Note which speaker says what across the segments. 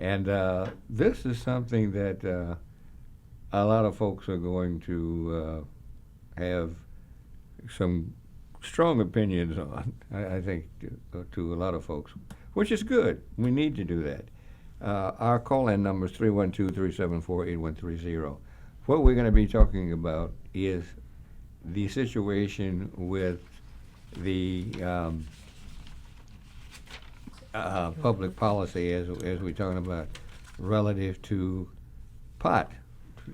Speaker 1: And this is something that a lot of folks are going to have some strong opinions on, I think, to a lot of folks, which is good. We need to do that. Our call-in number is 312-374-8130. What we're going to be talking about is the situation with the public policy, as we're talking about, relative to pot,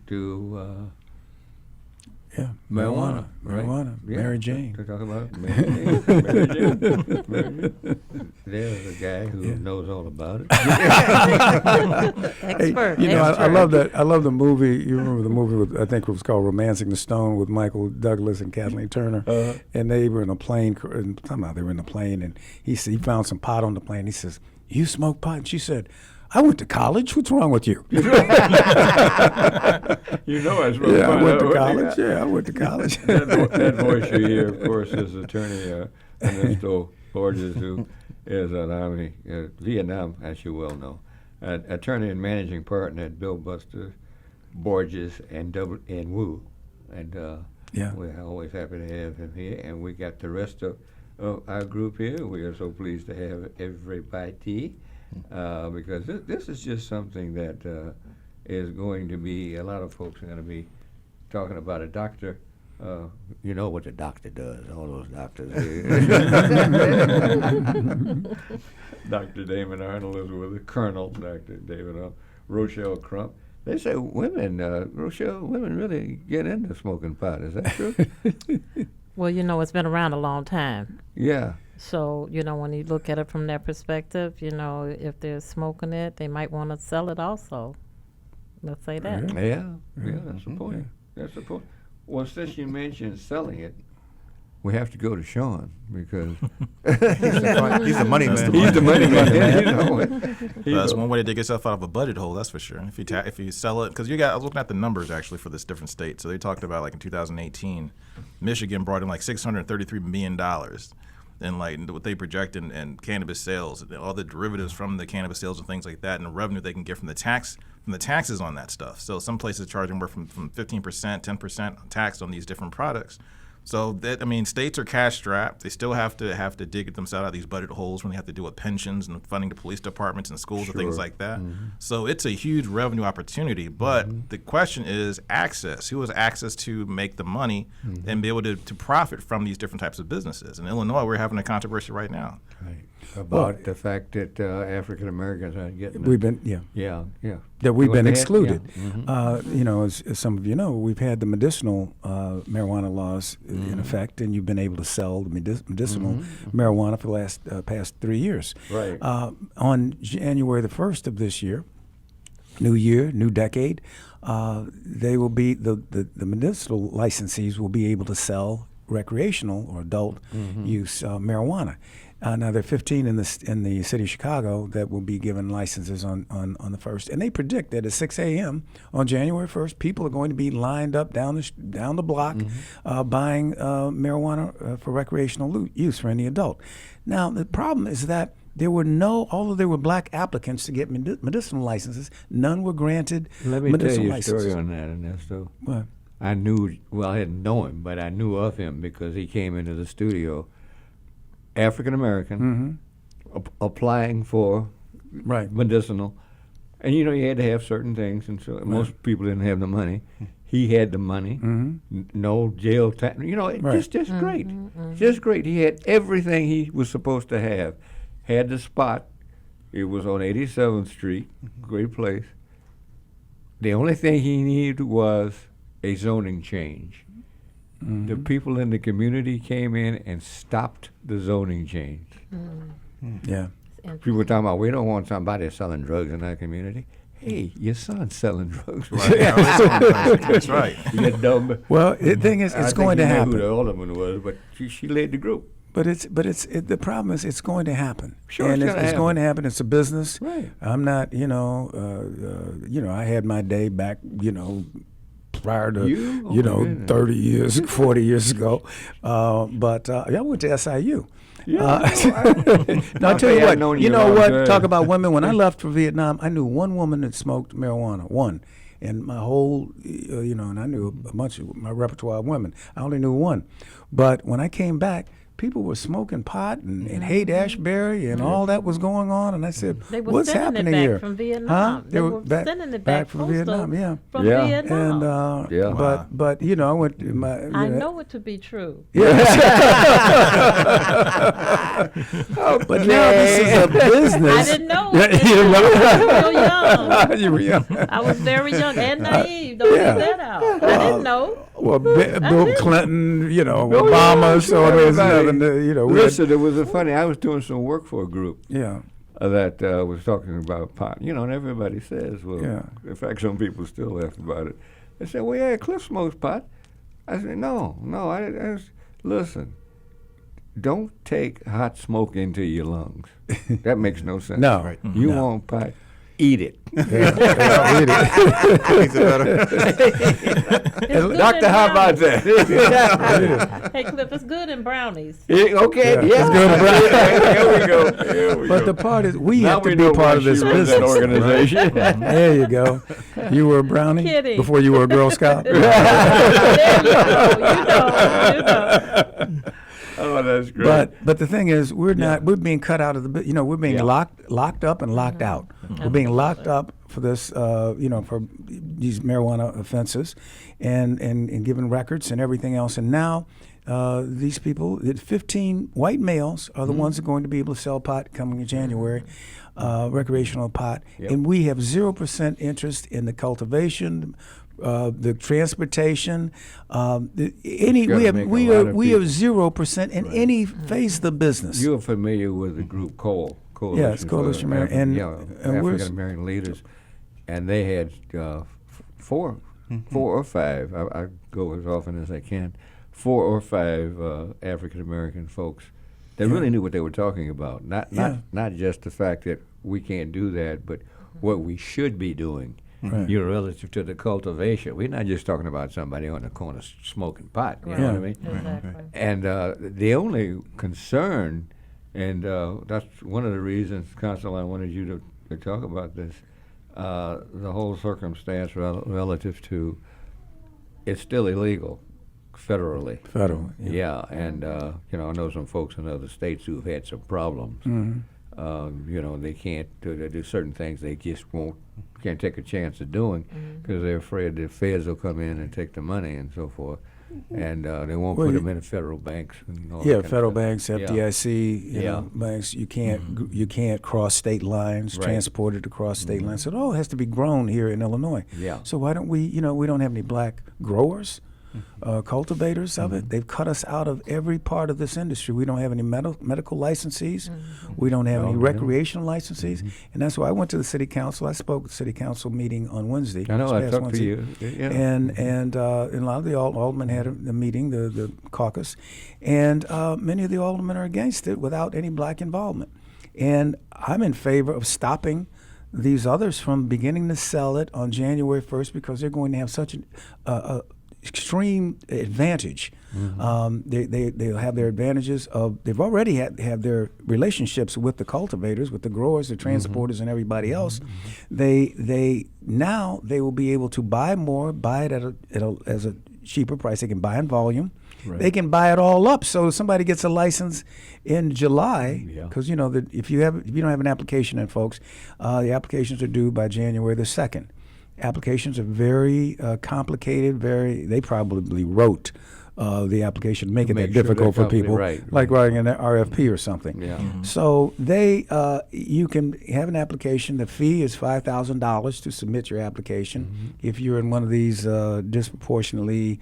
Speaker 1: to marijuana, right?
Speaker 2: Marijuana,
Speaker 1: Yeah.
Speaker 2: Mary Jane.
Speaker 1: To talk about it. Mary Jane. Mary Jane. Mary Jane. There's a guy who knows all about it.
Speaker 3: Expert.
Speaker 2: Hey, I
Speaker 3: expert.
Speaker 2: love that. I love the movie. You remember the movie with, I think it was called "Romancing the Stone" with Michael Douglas and Kathleen Turner, and they were in a plane. And somehow they were in a plane, and he found some pot on the plane. He says, "You smoke pot?" And she said, "I went to college. What's wrong with you?"
Speaker 1: You know I smoke
Speaker 2: Yeah, I
Speaker 1: pot.
Speaker 2: went to college. Yeah, I went to college.
Speaker 1: That voice you hear, of course, is attorney Ernesto Borges, who is an Army, Vietnam, as you well know, attorney and managing partner at Billbuster, Borges, and Wu. And we're always happy to have him here. And we got the rest of our group here. We are so pleased to have everybody. Because this is just something that is going to be, a lot of folks are going to be talking about. A doctor, you know what the doctor does, all those doctors. Dr. Damon Arnold is with the Colonel, Dr. David Arnold, Rochelle Crump. They say women really get into smoking pot. Is that true?
Speaker 3: Well, it's been around a long time.
Speaker 1: Yeah.
Speaker 3: So, when you look at it from that perspective, if they're smoking it, they might want to sell it also. Let's say that.
Speaker 1: Yeah, that's the point. That's the point. Well, since you mentioned selling it, we have to go to Sean because
Speaker 4: he's the money man.
Speaker 1: He's the money man.
Speaker 4: That's one way to dig yourself out of a budget hole. That's for sure. If you sell it, because I was looking at the numbers actually for this different states. So they talked about like in 2018, Michigan brought in like $633 million. And like what they project in cannabis sales, all the derivatives from the cannabis sales and things like that, and the revenue they can get from the taxes on that stuff. So some places charge anywhere from 15%, 10% tax on these different products. So states are cash strapped. They still have to dig themselves out of these budget holes when they have to deal with pensions and funding to police departments and schools and things like that. Mm-hmm. So it's a huge revenue opportunity. But the question is access. Who has access to make the money and be able to profit from these different types of businesses? In Illinois, we're having a controversy right now.
Speaker 1: Right. About the fact that African Americans aren't getting
Speaker 2: We've been that we've been excluded. Yeah. As some of you know, we've had the medicinal marijuana laws in effect, and you've been able to sell the medicinal marijuana for the past 3 years.
Speaker 1: Right.
Speaker 2: On January the 1st of this year, new year, new decade, they will be the medicinal licensees will be able to sell recreational or adult use marijuana. Now there are 15 in the city of Chicago that will be given licenses on the 1st, and they predict that at 6 a.m. on January 1st, people are going to be lined up down the block buying marijuana for recreational use for any adult. Now the problem is that although there were black applicants to get medicinal licenses, none were granted medicinal licenses. Let me tell you a story
Speaker 1: on that, Ernesto.
Speaker 2: What?
Speaker 1: I didn't know him, but I knew of him because he came into the studio. African American, applying for medicinal, and you had to have certain things, and so most people didn't have the money. He had the money, no jail time. Just great, just great. He had everything he was supposed to have. Had the spot. It was on 87th Street, great place. The only thing he needed was a zoning change. The people in the community came in and stopped the zoning change.
Speaker 2: Yeah.
Speaker 1: People were talking about, we don't want somebody selling drugs in our community. Hey, your son's selling drugs.
Speaker 4: Right. That's right.
Speaker 1: You get dumb.
Speaker 2: Well, the thing is, it's going to happen.
Speaker 1: I think you knew who the alderman was, but she led the group.
Speaker 2: But the problem is it's going to happen.
Speaker 1: Sure,
Speaker 2: and
Speaker 1: it's
Speaker 2: going to happen. It's a business.
Speaker 1: Right.
Speaker 2: I'm not, I had my day back, prior to 30 years, 40 years ago. But I went to SIU. No, I tell
Speaker 1: Okay,
Speaker 2: you
Speaker 1: I've
Speaker 2: what.
Speaker 1: known
Speaker 2: You
Speaker 1: you
Speaker 2: know
Speaker 1: long
Speaker 2: what?
Speaker 1: time.
Speaker 2: Talk about women. When I left for Vietnam, I knew one woman that smoked marijuana. One. And my whole, and I knew a bunch of my repertoire of women. I only knew one. But when I came back, people were smoking pot and Haight-Ashbury and all that was going on. And I said,
Speaker 3: They were
Speaker 2: what's
Speaker 3: sending
Speaker 2: happening
Speaker 3: it back
Speaker 2: here?
Speaker 3: from Vietnam.
Speaker 2: Huh?
Speaker 3: They were sending it back
Speaker 2: from
Speaker 3: postal
Speaker 2: Vietnam, yeah.
Speaker 3: from
Speaker 1: Yeah.
Speaker 3: Vietnam.
Speaker 2: And
Speaker 1: Yeah.
Speaker 2: but I went to my.
Speaker 3: I know it to be true.
Speaker 2: But now this is a business.
Speaker 3: I didn't know.
Speaker 2: Yeah,
Speaker 3: it.
Speaker 2: you didn't know.
Speaker 3: I was real young.
Speaker 2: You were young.
Speaker 3: I was very young and naive. Don't
Speaker 2: Yeah.
Speaker 3: leave that out. I didn't know.
Speaker 2: Well, Bill Clinton, Obama, so there's nothing, we had-
Speaker 1: Listen, it was funny. I was doing some work for a group
Speaker 2: yeah.
Speaker 1: that was talking about pot. And everybody says, well,
Speaker 2: Yeah.
Speaker 1: in fact, some people still laugh about it. They say, well, yeah, Cliff smokes pot. I said, no, listen, don't take hot smoke into your lungs. That makes no sense.
Speaker 2: No.
Speaker 4: Right.
Speaker 1: You
Speaker 2: No.
Speaker 1: want pot, eat it.
Speaker 4: Makes it better.
Speaker 3: It's good
Speaker 1: Doctor,
Speaker 3: in
Speaker 1: how about
Speaker 3: brownies.
Speaker 1: that?
Speaker 3: Hey, Cliff, it's good in brownies.
Speaker 1: Okay,
Speaker 2: Yeah,
Speaker 1: yeah.
Speaker 2: it's
Speaker 1: Here we go. Here we
Speaker 2: But
Speaker 1: go.
Speaker 2: the part is, we
Speaker 1: Now
Speaker 2: have to
Speaker 1: we
Speaker 2: be
Speaker 1: know
Speaker 2: part
Speaker 1: why
Speaker 2: of this
Speaker 1: she runs
Speaker 2: business.
Speaker 1: that organization.
Speaker 2: There you go. You were a brownie
Speaker 3: Kidding.
Speaker 2: before you were a Girl Scout.
Speaker 3: There you go. You know.
Speaker 1: Oh, that's great.
Speaker 2: But the thing is, we're being cut out of the, we're being
Speaker 1: Yeah.
Speaker 2: locked up and locked out. We're being locked up for this, for these marijuana offenses, and given records and everything else. And now, these people, 15 white males, are the ones that are going to be able to sell pot coming in January, recreational pot,
Speaker 1: Yep.
Speaker 2: and we have 0% interest in the cultivation. The transportation, we have 0% in any phase of the business.
Speaker 1: You're familiar with the group Coalition?
Speaker 2: Yeah, it's Coalition
Speaker 1: for
Speaker 2: American, and we're
Speaker 1: African American leaders, and they had four or five. I go as often as I can. 4 or 5 African American folks that really knew what they were talking about. Not just the fact that we can't do that, but what we should be doing.
Speaker 2: Right.
Speaker 1: Relative to the cultivation. We're not just talking about somebody on the corner smoking pot. You know what I mean?
Speaker 3: Exactly.
Speaker 1: And the only concern, and that's one of the reasons, Consul, I wanted you to talk about this, the whole circumstance relative to it's still illegal federally.
Speaker 2: Federal.
Speaker 1: Yeah, and I know some folks in other states who've had some problems. They can't do certain things they just can't take a chance of doing because they're afraid the feds will come in and take the money and so forth, and they won't put them in the federal banks. And all that kind of
Speaker 2: Federal
Speaker 1: stuff.
Speaker 2: banks, FDIC,
Speaker 1: Yeah.
Speaker 2: banks. You can't cross state lines,
Speaker 1: Right.
Speaker 2: transport it across state lines. So it all has to be grown here in Illinois.
Speaker 1: Yeah.
Speaker 2: So why don't we? We don't have any black growers, cultivators of it. They've cut us out of every part of this industry. We don't have any medical licensees. We don't have any recreational licensees, and that's why I went to the city council. I spoke at the city council meeting on Wednesday.
Speaker 1: I know.
Speaker 2: this
Speaker 1: I
Speaker 2: past
Speaker 1: talked
Speaker 2: Wednesday.
Speaker 1: to you. Yeah.
Speaker 2: And a lot of the aldermen had a meeting, the caucus, and many of the aldermen are against it without any black involvement. And I'm in favor of stopping these others from beginning to sell it on January 1st because they're going to have such a extreme advantage. They'll have their advantages of they've already have their relationships with the cultivators, with the growers, the transporters, and everybody else. They will be able to buy more, buy it as a cheaper price. They can buy in volume.
Speaker 1: Right.
Speaker 2: They can buy it all up. So if somebody gets a license in July,
Speaker 1: Yeah.
Speaker 2: because if you don't have an application in, folks, the applications are due by January the 2nd. Applications are very complicated. They probably wrote the application, make it
Speaker 1: Make
Speaker 2: that
Speaker 1: sure
Speaker 2: difficult
Speaker 1: they're
Speaker 2: for people,
Speaker 1: right.
Speaker 2: like writing an RFP or something.
Speaker 1: Yeah.
Speaker 2: So you can have an application. The fee is $5,000 to submit your application. If you're in one of these disproportionately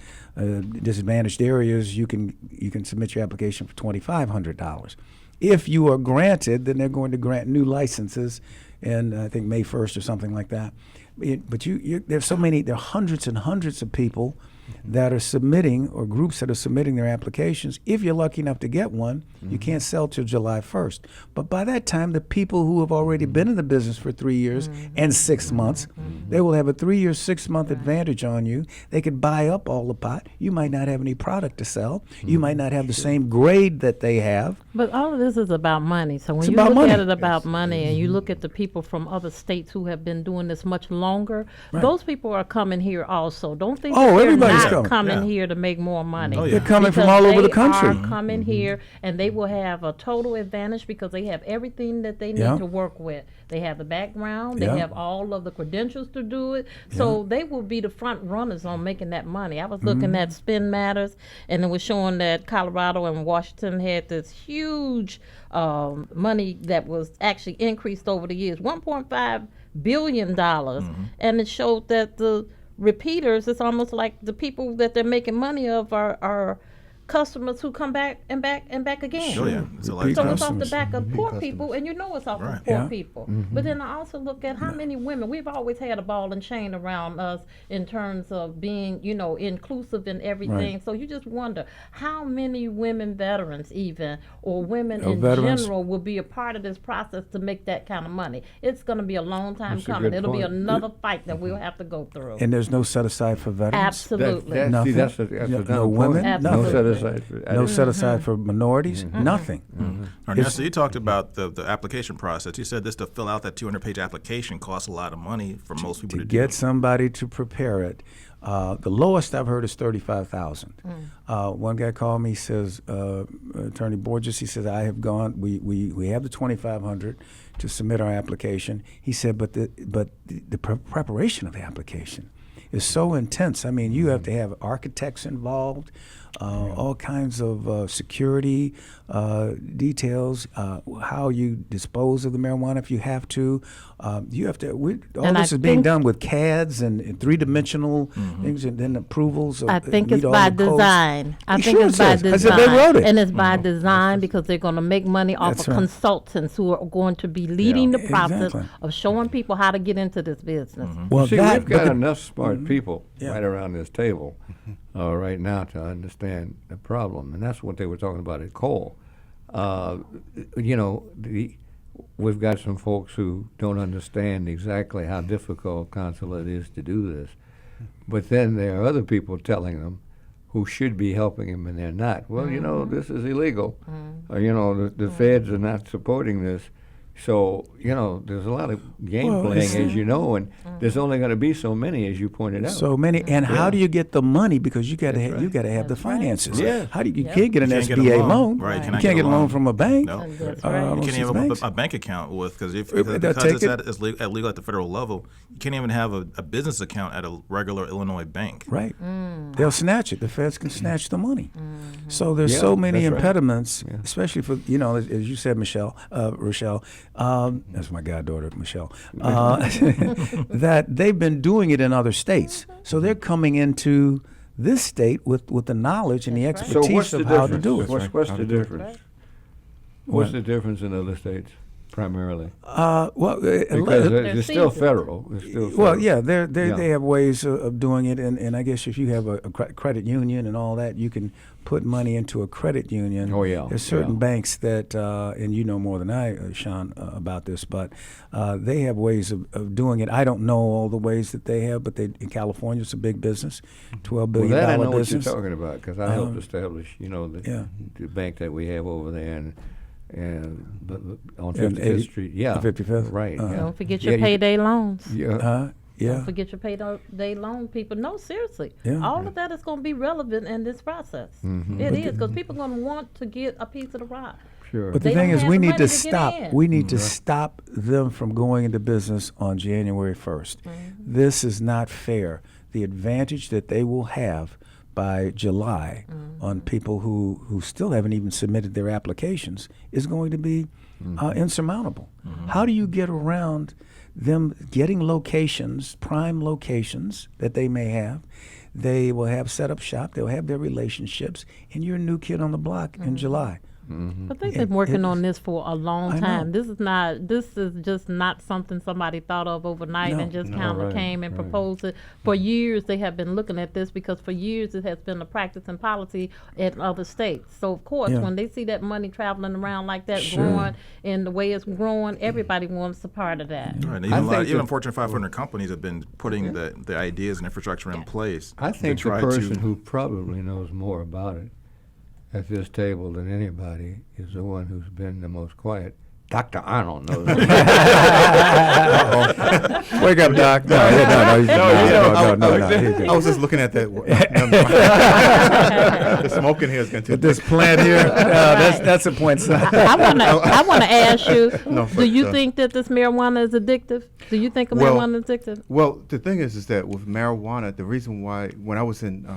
Speaker 2: disadvantaged areas, you can submit your application for $2,500. If you are granted, then they're going to grant new licenses, and I think May 1st or something like that. But there's so many. There are hundreds and hundreds of people that are submitting, or groups that are submitting their applications. If you're lucky enough to get one, you can't sell till July 1st. But by that time, the people who have already been in the business for 3 years and 6 months, they will have a 3 or 6 month advantage on you. They could buy up all the pot. You might not have any product to sell. You might not have the same grade that they have.
Speaker 3: But all of this is about money. So when
Speaker 2: It's
Speaker 3: you
Speaker 2: about
Speaker 3: look
Speaker 2: money.
Speaker 3: at it about money, and you look at the people from other states who have been doing this much longer, those people are coming here also. Don't think that they're
Speaker 2: everybody's
Speaker 3: not
Speaker 2: coming.
Speaker 3: here to make more money.
Speaker 4: Oh, yeah.
Speaker 2: They're coming from
Speaker 3: Because
Speaker 2: all over the
Speaker 3: they
Speaker 2: country.
Speaker 3: are coming here, and they will have a total advantage because they have everything that they need
Speaker 2: Yeah.
Speaker 3: to work with. They have the background.
Speaker 2: Yeah.
Speaker 3: They have all of the credentials to do it. So they will be the front runners on making that money. I was looking at Spin Matters, and it was showing that Colorado and Washington had this huge money that was actually increased over the years, $1.5 billion. And it showed that the repeaters, it's almost like the people that they're making money of are customers who come back and back and back again.
Speaker 4: Oh, yeah. It's a
Speaker 2: Repeat
Speaker 3: So
Speaker 4: lifetime.
Speaker 3: it's off the
Speaker 2: customers.
Speaker 3: back of poor people, and you know it's off
Speaker 4: Right.
Speaker 3: of poor
Speaker 2: Yeah.
Speaker 3: people. But then I also look at how many women, we've always had a ball and chain around us in terms of being, inclusive in everything.
Speaker 2: Right.
Speaker 3: So you just wonder how many women veterans even, or women
Speaker 2: Oh,
Speaker 3: in
Speaker 2: veterans.
Speaker 3: general will be a part of this process to make that kind of money. It's going to be a long time
Speaker 1: That's a
Speaker 3: coming.
Speaker 1: good
Speaker 3: It'll be
Speaker 1: point.
Speaker 3: another fight that we'll have to go through.
Speaker 2: And there's no set aside for veterans.
Speaker 3: Absolutely.
Speaker 1: See,
Speaker 2: Nothing.
Speaker 1: that's
Speaker 2: Yeah,
Speaker 1: another
Speaker 2: no
Speaker 1: point.
Speaker 2: women,
Speaker 3: Absolutely.
Speaker 1: No set
Speaker 2: nothing.
Speaker 1: aside for
Speaker 2: No set aside for minorities, nothing.
Speaker 4: Ernesto, you talked about the application process. You said this to fill out that 200-page application costs a lot of money for most people
Speaker 2: To
Speaker 4: to
Speaker 2: get
Speaker 4: do.
Speaker 2: somebody to prepare it, the lowest I've heard is $35,000. One guy called me, says, Attorney Borges, he says, I have gone, we have the $2,500 to submit our application. He said, but the preparation of the application is so intense. I mean, you have to have architects involved, all kinds of security details, how you dispose of the marijuana if you have to. You have to. All
Speaker 3: And
Speaker 2: this
Speaker 3: I
Speaker 2: is being
Speaker 3: think-
Speaker 2: done with CADs and three-dimensional things, and then approvals.
Speaker 3: I think it's
Speaker 2: meet all
Speaker 3: by
Speaker 2: the codes.
Speaker 3: design. I
Speaker 2: It
Speaker 3: think
Speaker 2: sure
Speaker 3: it's by
Speaker 2: says. I
Speaker 3: design.
Speaker 2: said they wrote it.
Speaker 3: And it's by design because they're going to make money off
Speaker 2: That's
Speaker 3: of
Speaker 2: right.
Speaker 3: consultants who are going to be leading the process
Speaker 2: Exactly.
Speaker 3: of showing people how to get into this business.
Speaker 2: Well,
Speaker 1: See,
Speaker 2: that,
Speaker 1: we've got
Speaker 2: but
Speaker 1: enough smart people
Speaker 2: Yeah.
Speaker 1: right around this table right now to understand the problem, and that's what they were talking about at Cole. We've got some folks who don't understand exactly how difficult consulate is to do this, but then there are other people telling them who should be helping them, and they're not. Well, this is illegal. Or, the feds are not supporting this. So, there's a lot of game
Speaker 2: Well,
Speaker 1: playing,
Speaker 2: it's-
Speaker 1: as you know, and there's only going to be so many, as you pointed out.
Speaker 2: so many, and how
Speaker 1: Yeah.
Speaker 2: do you get the money? Because you got to
Speaker 1: That's
Speaker 2: you
Speaker 1: right.
Speaker 2: got to have the
Speaker 3: That's right.
Speaker 2: finances.
Speaker 1: Yeah.
Speaker 2: How do you
Speaker 3: Yep.
Speaker 2: can't get an
Speaker 4: You can't get a
Speaker 2: SBA
Speaker 4: loan.
Speaker 2: loan?
Speaker 4: Right,
Speaker 2: You
Speaker 4: cannot
Speaker 2: can't
Speaker 4: get
Speaker 2: get
Speaker 4: a
Speaker 2: a loan
Speaker 4: loan.
Speaker 2: from a bank.
Speaker 4: No.
Speaker 3: That's
Speaker 2: Uh,
Speaker 3: right.
Speaker 4: You
Speaker 2: most
Speaker 4: can't
Speaker 2: of
Speaker 4: even
Speaker 2: these
Speaker 4: open
Speaker 2: banks.
Speaker 4: a bank account with because
Speaker 2: They'll
Speaker 4: because
Speaker 2: take
Speaker 4: it's
Speaker 2: it.
Speaker 4: at, it's illegal at the federal level. You can't even have a business account at a regular Illinois bank.
Speaker 2: Right. They'll snatch it. The feds can snatch the money. So there's
Speaker 1: Yeah,
Speaker 2: so many
Speaker 1: that's right.
Speaker 2: impediments,
Speaker 1: Yeah.
Speaker 2: especially for, as you said, Rochelle, that's my goddaughter, Michelle, that they've been doing it in other states. So they're coming into this state with the knowledge and the
Speaker 3: That's right.
Speaker 1: So
Speaker 2: expertise
Speaker 1: what's the
Speaker 2: of how to
Speaker 1: difference?
Speaker 2: do it.
Speaker 1: What's the difference?
Speaker 3: Right.
Speaker 1: What's the difference in other states, primarily?
Speaker 2: Well,
Speaker 1: Because
Speaker 3: They're
Speaker 1: it's still
Speaker 3: seasoned.
Speaker 1: federal. It's still federal.
Speaker 2: well, yeah,
Speaker 1: Yeah.
Speaker 2: they have ways of doing it, and I guess if you have a credit union and all that, you can put money into a credit union.
Speaker 1: Oh, yeah,
Speaker 2: There's certain
Speaker 1: yeah.
Speaker 2: banks that, and you know more than I, Sean, about this, but they have ways of doing it. I don't know all the ways that they have, but in California, it's a big business, $12
Speaker 1: Well,
Speaker 2: billion
Speaker 1: that I know what
Speaker 2: business.
Speaker 1: you're talking about, because I helped
Speaker 2: Um,
Speaker 1: establish,
Speaker 2: yeah.
Speaker 1: the bank that we have over there, but on
Speaker 2: And
Speaker 1: 55th Street. Yeah,
Speaker 2: 55th?
Speaker 1: Right.
Speaker 2: Uh-huh.
Speaker 1: yeah.
Speaker 3: Don't forget your
Speaker 1: Yeah,
Speaker 3: payday loans.
Speaker 1: Yeah.
Speaker 2: Yeah.
Speaker 3: Don't forget your payday loan, people. No, seriously.
Speaker 2: Yeah.
Speaker 3: All of that is going to be relevant in this process. It is, because people are going to want to get a piece of the rock.
Speaker 1: Sure.
Speaker 2: But the
Speaker 3: They
Speaker 2: thing
Speaker 3: don't
Speaker 2: is,
Speaker 3: have
Speaker 2: we
Speaker 3: the
Speaker 2: need
Speaker 3: money
Speaker 2: to
Speaker 3: to get
Speaker 2: stop.
Speaker 3: in.
Speaker 2: We need to stop them from going into business on January 1st. This is not fair. The advantage that they will have by July on people who still haven't even submitted their applications is going to be insurmountable. How do you get around them getting locations, prime locations that they may have? They will have set up shop. They'll have their relationships, and you're a new kid on the block in July.
Speaker 3: But they've been working on this for a long
Speaker 2: I know.
Speaker 3: time. This is just not something somebody thought of overnight and just kind of came and proposed it. For years they have been looking at this because for years it has been a practice and policy in other states. So of course when they see that money traveling around like that growing and the way it's growing, everybody wants a part of that.
Speaker 4: Right. And even Fortune 500 companies have been putting the ideas and infrastructure in place.
Speaker 1: I think the person who probably knows more about it at this table than anybody is the one who's been the most quiet. Dr. Arnold knows.
Speaker 2: Wake up, Doc. No.
Speaker 5: I was just looking at that. The smoke in here is going to.
Speaker 2: But this plant here, that's a point.
Speaker 3: I want to ask you, do you think that this marijuana is addictive? Do you think marijuana is addictive?
Speaker 5: Well, the thing is that with marijuana, the reason why when I was in,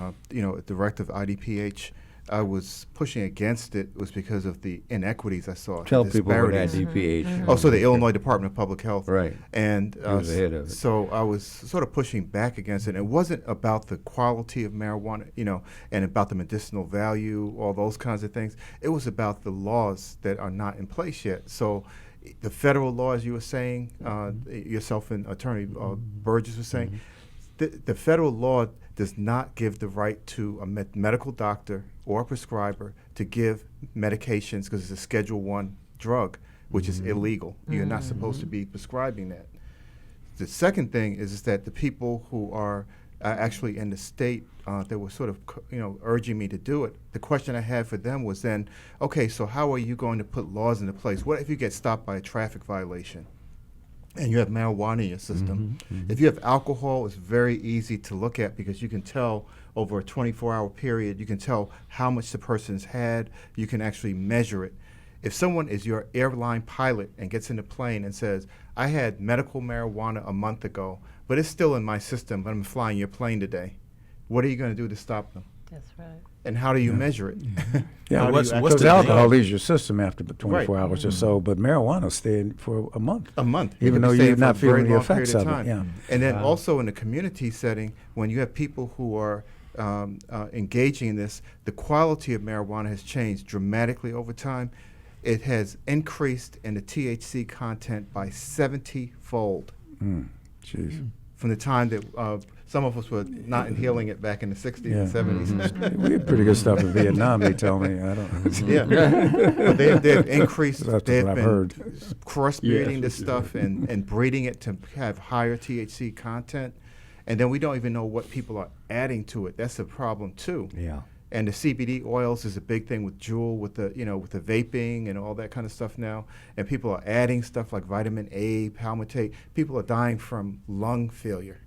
Speaker 5: director of IDPH, I was pushing against it was because of the inequities I saw.
Speaker 1: Tell people what
Speaker 5: disparities.
Speaker 1: IDPH.
Speaker 5: Oh, so the Illinois Department of Public Health.
Speaker 1: Right.
Speaker 5: And
Speaker 1: He was ahead of it.
Speaker 5: so I was sort of pushing back against it. It wasn't about the quality of marijuana, and about the medicinal value, all those kinds of things. It was about the laws that are not in place yet. So the federal law, as you were saying, yourself and Attorney Borges was saying, the federal law does not give the right to a medical doctor or a prescriber to give medications because it's a Schedule I drug, which is illegal. You're not supposed to be prescribing that. The second thing is that the people who are actually in the state that were sort of urging me to do it, the question I had for them was then, okay, so how are you going to put laws into place? What if you get stopped by a traffic violation? And you have marijuana in your system. If you have alcohol, it's very easy to look at because you can tell over a 24-hour period, you can tell how much the person's had. You can actually measure it. If someone is your airline pilot and gets in the plane and says, I had medical marijuana a month ago, but it's still in my system, but I'm flying your plane today, what are you going to do to stop them?
Speaker 3: That's right.
Speaker 5: And how do you measure it?
Speaker 4: What's
Speaker 2: Because
Speaker 4: the
Speaker 2: alcohol
Speaker 4: thing?
Speaker 2: leaves your system after 24 hours or so, but marijuana staying for a month.
Speaker 5: A month.
Speaker 2: Even
Speaker 5: It can
Speaker 2: though
Speaker 5: be staying
Speaker 2: you're
Speaker 5: for
Speaker 2: not
Speaker 5: a very
Speaker 2: feeling the
Speaker 5: long
Speaker 2: effects
Speaker 5: period
Speaker 2: of it.
Speaker 5: time.
Speaker 2: Yeah.
Speaker 5: And then also in the community setting, when you have people who are engaging in this, the quality of marijuana has changed dramatically over time. It has increased in the THC content by 70-fold.
Speaker 2: Jeez.
Speaker 5: From the time that some of us were not inhaling it back in the 60s and 70s.
Speaker 2: We had pretty good stuff in Vietnam, they tell me. I don't.
Speaker 5: Yeah. But they've increased.
Speaker 2: That's
Speaker 5: They've
Speaker 2: what I've
Speaker 5: been
Speaker 2: heard.
Speaker 5: crossbreeding this stuff and breeding it to have higher THC content. And then we don't even know what people are adding to it. That's a problem too.
Speaker 1: Yeah.
Speaker 5: And the CBD oils is a big thing with Juul, with the with the vaping and all that kind of stuff now. And people are adding stuff like vitamin A, palmitate. People are dying from lung failure.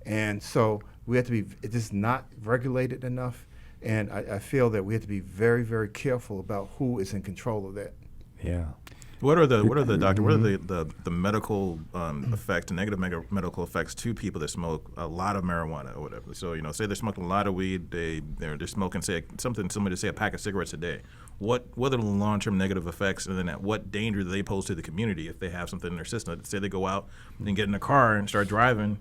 Speaker 5: And so we have to be. It is not regulated enough. And I feel that we have to be very, very careful about who is in control of that.
Speaker 1: Yeah.
Speaker 4: What are the medical effects, negative medical effects to people that smoke a lot of marijuana or whatever? So say they're smoking a lot of weed, they're smoking somebody say a pack of cigarettes a day. What are the long-term negative effects, and then what danger do they pose to the community if they have something in their system? Say they go out and get in a car and start driving,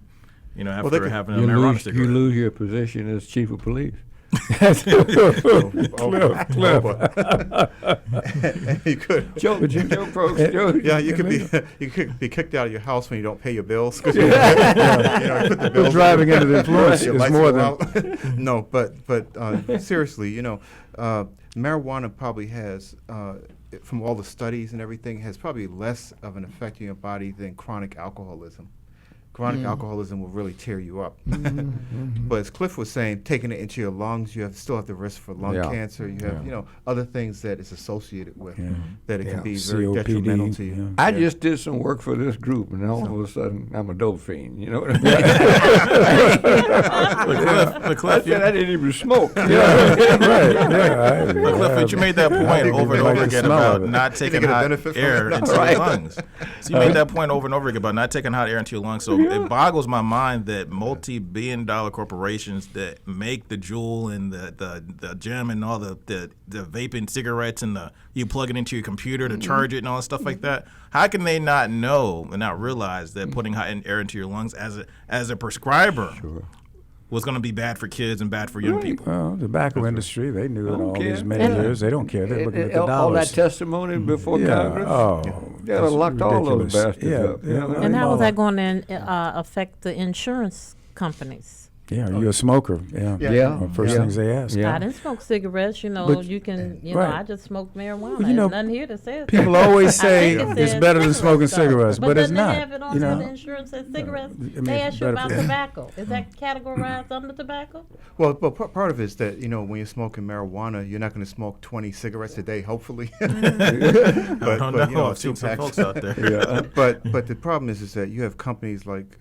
Speaker 4: after having a marijuana cigarette.
Speaker 1: You lose your position as chief of police.
Speaker 5: Cliff. You could.
Speaker 1: Joe Probst.
Speaker 5: Yeah, you could be kicked out of your house when you don't pay your bills. Put the bills
Speaker 2: driving under the influence
Speaker 5: your
Speaker 2: is
Speaker 5: lights
Speaker 2: more
Speaker 5: go
Speaker 2: than.
Speaker 5: out. No, but seriously, marijuana probably has, from all the studies and everything, has probably less of an effect on your body than chronic alcoholism. Chronic alcoholism will really tear you up. But as Cliff was saying, taking it into your lungs, you still have the risk for lung cancer. You have, other things that it's associated with that it can be very
Speaker 2: COPD,
Speaker 5: detrimental to you.
Speaker 1: I just did some work for this group, and all of a sudden, I'm a dope fiend. You know what I mean?
Speaker 4: Cliff,
Speaker 1: I didn't even smoke.
Speaker 2: Right.
Speaker 4: Cliff, you made that point over and over again about not taking hot air into your lungs. So you made that point over and over again about not taking hot air into your lungs. So it boggles my mind that multi-billion-dollar corporations that make the Juul and the gem and all the vaping cigarettes and you plug it into your computer to charge it and all that stuff like that. How can they not know and not realize that putting hot air into your lungs as a prescriber was going to be bad for kids and bad for young people.
Speaker 2: Well, the tobacco industry, they knew it
Speaker 1: Don't
Speaker 2: all
Speaker 1: care.
Speaker 2: these many years. They don't care. They're looking at the dollars.
Speaker 1: All that testimony before Congress.
Speaker 2: Oh,
Speaker 1: They'd have locked all those
Speaker 2: ridiculous.
Speaker 1: bastards
Speaker 2: Yeah,
Speaker 1: up.
Speaker 2: yeah.
Speaker 1: You know?
Speaker 3: And how is that going to affect the insurance companies?
Speaker 2: Yeah, you're a smoker. Yeah.
Speaker 1: Yeah.
Speaker 2: One of the first
Speaker 1: Yeah.
Speaker 2: things they ask.
Speaker 1: Yeah.
Speaker 3: I didn't smoke cigarettes, you know.
Speaker 2: But-
Speaker 3: You can,
Speaker 2: right.
Speaker 3: I just smoked marijuana.
Speaker 2: Well, you know,
Speaker 3: There's nothing here that says
Speaker 2: People
Speaker 3: that.
Speaker 2: always
Speaker 3: I
Speaker 2: say
Speaker 3: think it
Speaker 2: it's
Speaker 3: says
Speaker 2: better than smoking
Speaker 3: cigarettes, though.
Speaker 2: cigarettes, but it's
Speaker 3: doesn't
Speaker 2: not.
Speaker 3: They have it on
Speaker 2: You
Speaker 3: the
Speaker 2: know?
Speaker 3: insurance as cigarettes.
Speaker 2: I mean,
Speaker 3: They
Speaker 2: it's
Speaker 3: ask you
Speaker 2: better
Speaker 3: about
Speaker 2: for-
Speaker 3: tobacco. Is that categorized under tobacco?
Speaker 5: Well, but part of it is that, you know, when you're smoking marijuana, you're not going to smoke 20 cigarettes a day, hopefully.
Speaker 4: I don't know.
Speaker 5: you know,
Speaker 4: I've seen some
Speaker 5: two-packs.
Speaker 4: folks out there.
Speaker 5: But the problem is that you have companies like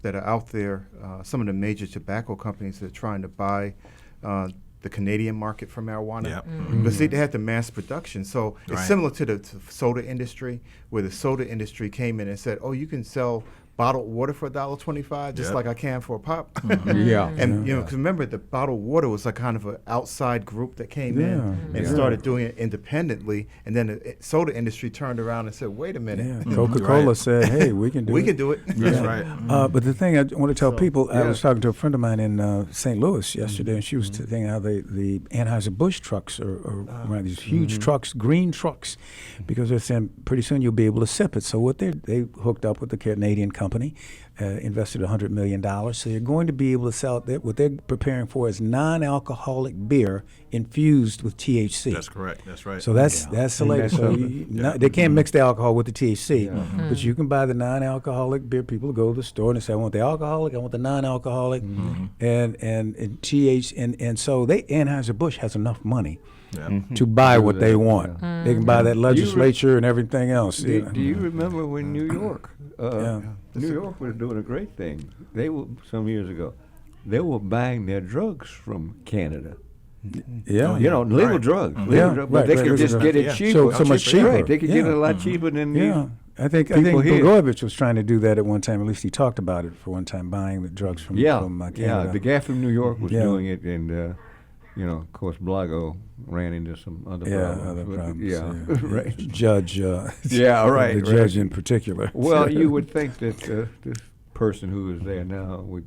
Speaker 5: that are out there. Some of the major tobacco companies that are trying to buy the Canadian market for marijuana.
Speaker 4: Yep.
Speaker 5: But see, they had the mass production, so it's
Speaker 4: Right.
Speaker 5: similar to the soda industry, where the soda industry came in and said, "Oh, you can sell bottled water for $1.25, just
Speaker 4: Yep.
Speaker 5: like I can for a pop."
Speaker 1: Yeah.
Speaker 5: And you know, 'cause remember, the bottled water was like kind of an outside group that came in
Speaker 2: Yeah.
Speaker 5: and
Speaker 1: Yeah.
Speaker 5: started doing it independently, and then the soda industry turned around and said, "Wait a minute,
Speaker 2: Yeah, Coca-Cola
Speaker 4: Right.
Speaker 2: said, "Hey, we can do
Speaker 5: we
Speaker 2: it."
Speaker 5: can do it."
Speaker 4: That's right.
Speaker 2: But the thing I want to tell
Speaker 5: So,
Speaker 2: people, I
Speaker 5: yeah.
Speaker 2: was talking to a friend of mine in St. Louis yesterday, and she was saying how the Anheuser-Busch trucks are running these huge trucks, green trucks, because they're saying pretty soon you'll be able to sip it. So what they hooked up with the Canadian company, invested $100 million. So you're going to be able to sell it. What they're preparing for is non-alcoholic beer infused with THC.
Speaker 4: That's correct. That's right.
Speaker 2: So that's the latest. So they can't mix the alcohol with the THC, but you can buy the non-alcoholic beer. People go to the store and they say, "I want the alcoholic, I want the non-alcoholic," and TH and so Anheuser-Busch has enough money
Speaker 4: Yeah.
Speaker 2: to buy what they
Speaker 1: that,
Speaker 2: want. They can buy that legislature and everything else.
Speaker 1: Do you remember when New York?
Speaker 2: Yeah.
Speaker 1: New York was doing a great thing. They were some years ago. They were buying their drugs from Canada.
Speaker 2: Yeah,
Speaker 1: You know, legal
Speaker 4: Right.
Speaker 1: drugs.
Speaker 2: Yeah,
Speaker 1: Legal drugs, but
Speaker 2: right,
Speaker 1: they
Speaker 2: right,
Speaker 1: could
Speaker 2: legal
Speaker 1: just
Speaker 2: drugs.
Speaker 1: get it
Speaker 4: Yeah.
Speaker 1: cheaper.
Speaker 2: So much cheaper.
Speaker 1: Right, they could get it
Speaker 2: Yeah.
Speaker 1: a lot cheaper than
Speaker 2: Yeah,
Speaker 1: these.
Speaker 2: I think
Speaker 1: people here.
Speaker 2: Blagojevich was trying to do that at one time. At least he talked about it for one time, buying the drugs from
Speaker 1: Yeah,
Speaker 2: Canada.
Speaker 1: yeah. The guy from New York was
Speaker 2: Yeah.
Speaker 1: doing it, and you know, of course, Blago ran into some other problems.
Speaker 2: other
Speaker 1: but,
Speaker 2: problems.
Speaker 1: Yeah, right.
Speaker 2: Judge.
Speaker 1: Yeah, right,
Speaker 2: The
Speaker 1: right.
Speaker 2: judge in particular.
Speaker 1: Well, you would think that this person who is there now would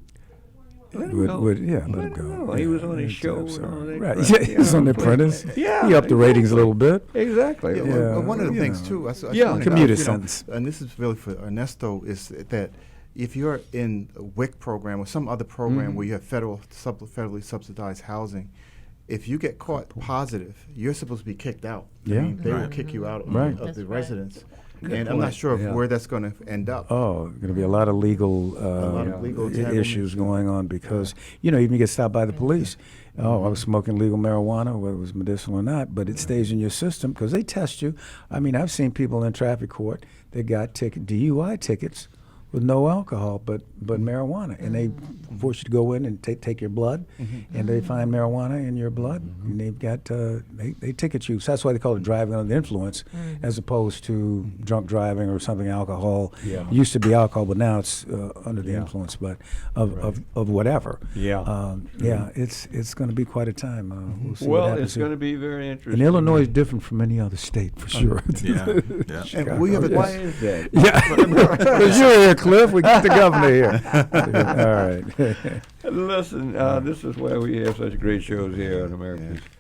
Speaker 1: let him go.
Speaker 2: Let him go.
Speaker 1: know. He was on his
Speaker 2: Yeah,
Speaker 1: show.
Speaker 2: I'm
Speaker 1: and
Speaker 2: sorry.
Speaker 1: all that
Speaker 2: Right.
Speaker 1: crap.
Speaker 2: Yeah, he was on The Apprentice.
Speaker 1: Yeah,
Speaker 2: He upped the ratings a little bit.
Speaker 1: Exactly.
Speaker 5: Yeah,
Speaker 2: Yeah.
Speaker 5: well, one of the
Speaker 2: you
Speaker 5: things
Speaker 2: know.
Speaker 5: too, I
Speaker 1: Yeah,
Speaker 5: pointed
Speaker 2: commuter
Speaker 5: out, you know,
Speaker 2: sentence.
Speaker 5: and this is really for Ernesto, is that if you're in a WIC program or some other program where you have federally subsidized housing, if you get caught positive, you're supposed to be kicked out.
Speaker 2: Yeah.
Speaker 5: I mean, they will
Speaker 4: Right.
Speaker 5: kick you out of,
Speaker 2: Right.
Speaker 5: of
Speaker 3: That's
Speaker 5: the
Speaker 3: right.
Speaker 5: residence.
Speaker 1: Good
Speaker 5: And I'm not
Speaker 1: point.
Speaker 5: sure of
Speaker 1: Yeah.
Speaker 5: where that's going to end up.
Speaker 2: Oh, going to be a lot of legal,
Speaker 5: lot of legal entanglements.
Speaker 2: issues going on because, you know, even you get stopped by the police. Oh, I was smoking legal marijuana, whether it was medicinal or not, but it stays in your system because they test you. I mean, I've seen people in traffic court that got DUI tickets with no alcohol, but marijuana, and they force you to go in and take your blood, and they find marijuana in your blood, and they've got they ticket you. So that's why they call it driving under the influence, as opposed to drunk driving or something. Alcohol used to be alcohol, but now it's under the influence, but of whatever.
Speaker 1: Yeah.
Speaker 2: It's going to be quite a time. We'll see what
Speaker 1: Well,
Speaker 2: happens
Speaker 1: it's
Speaker 2: here.
Speaker 1: going to be very
Speaker 2: And
Speaker 1: interesting.
Speaker 2: Illinois is different from any other state for sure.
Speaker 4: Yeah. Yeah.
Speaker 5: And we have a
Speaker 1: Why is that?
Speaker 2: Yeah, because you're here, Cliff. We get the governor here. All right.
Speaker 1: Listen, this is why we have such great shows here on America's